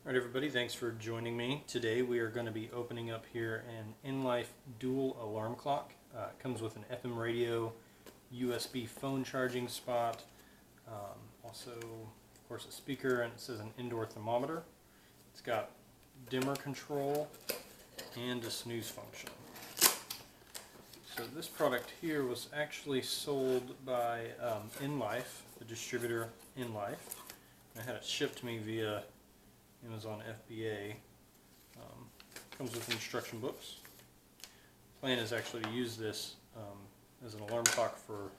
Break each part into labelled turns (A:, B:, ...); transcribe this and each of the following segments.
A: Alright everybody, thanks for joining me. Today we are going to be opening up here an InLife dual alarm clock. It comes with an FM radio, USB phone charging spot, also of course a speaker, and it says an indoor thermometer. It's got dimmer control and a snooze function. So this product here was actually sold by InLife, the distributor InLife. I had it shipped to me via Amazon FBA. Comes with instruction books. Plan is actually to use this as an alarm clock for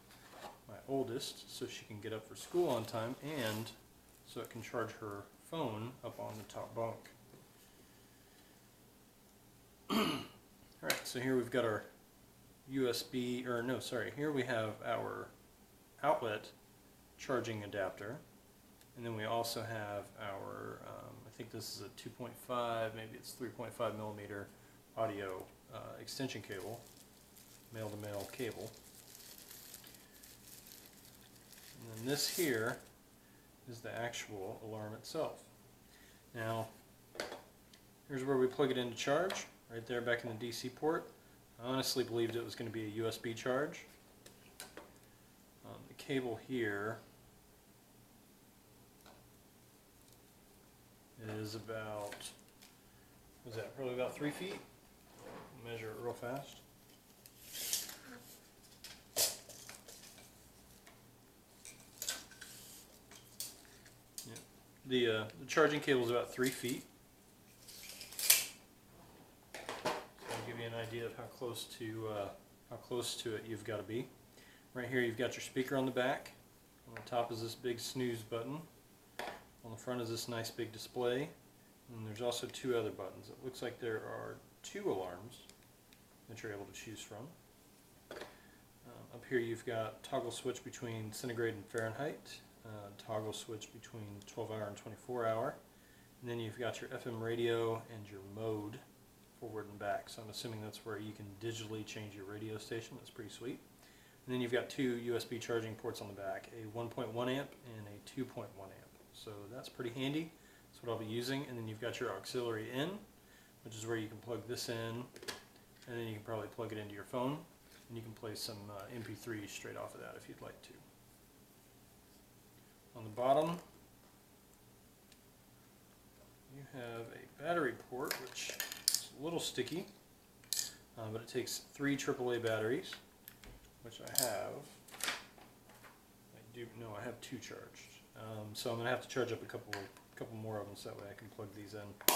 A: my oldest so she can get up for school on time and so it can charge her phone up on the top bunk. Alright, so here we've got our here we have our outlet charging adapter. And then we also have our, I think this is a 2.5, maybe it's 3.5 millimeter audio extension cable, male-to-male cable. And then this here is the actual alarm itself. Now, here's where we plug it in to charge, right there back in the DC port. I honestly believed it was going to be a USB charge. The cable here is about, what is that, probably about 3 feet. Measure it real fast. Yeah. The charging cable is about 3 feet. So I'll give you an idea of how close to it you've got to be. Right here you've got your speaker on the back. On the top is this big snooze button. On the front is this nice big display, and there's also two other buttons. It looks like there are two alarms that you're able to choose from. Up here you've got toggle switch between centigrade and Fahrenheit, toggle switch between 12-hour and 24-hour, and then you've got your FM radio and your mode forward and back. So I'm assuming that's where you can digitally change your radio station. That's pretty sweet. And then you've got two USB charging ports on the back, a 1.1 amp and a 2.1 amp. So that's pretty handy. That's what I'll be using. And then you've got your auxiliary in, which is where you can plug this in, and then you can probably plug it into your phone, and you can play some MP3 straight off of that if you'd like to. On the bottom, you have a battery port, which is a little sticky, but it takes 3 AAA batteries, which I have. I have 2 charged. So I'm going to have to charge up a couple more of them so that way I can plug these in.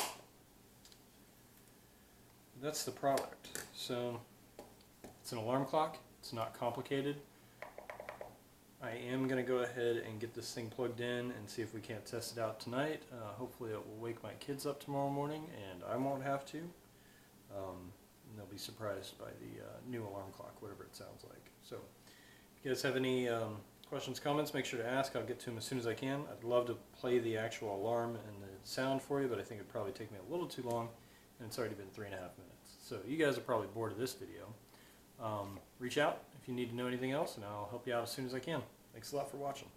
A: That's the product. So it's an alarm clock. It's not complicated. I am going to go ahead and get this thing plugged in and see if we can't test it out tonight. Hopefully it will wake my kids up tomorrow morning and I won't have to. And they'll be surprised by the new alarm clock, whatever it sounds like. So if you guys have any questions, comments, make sure to ask. I'll get to them as soon as I can. I'd love to play the actual alarm and the sound for you, but I think it'd probably take me a little too long, and it's already been 3.5 minutes. So you guys are probably bored of this video. Reach out if you need to know anything else, and I'll help you out as soon as I can. Thanks a lot for watching.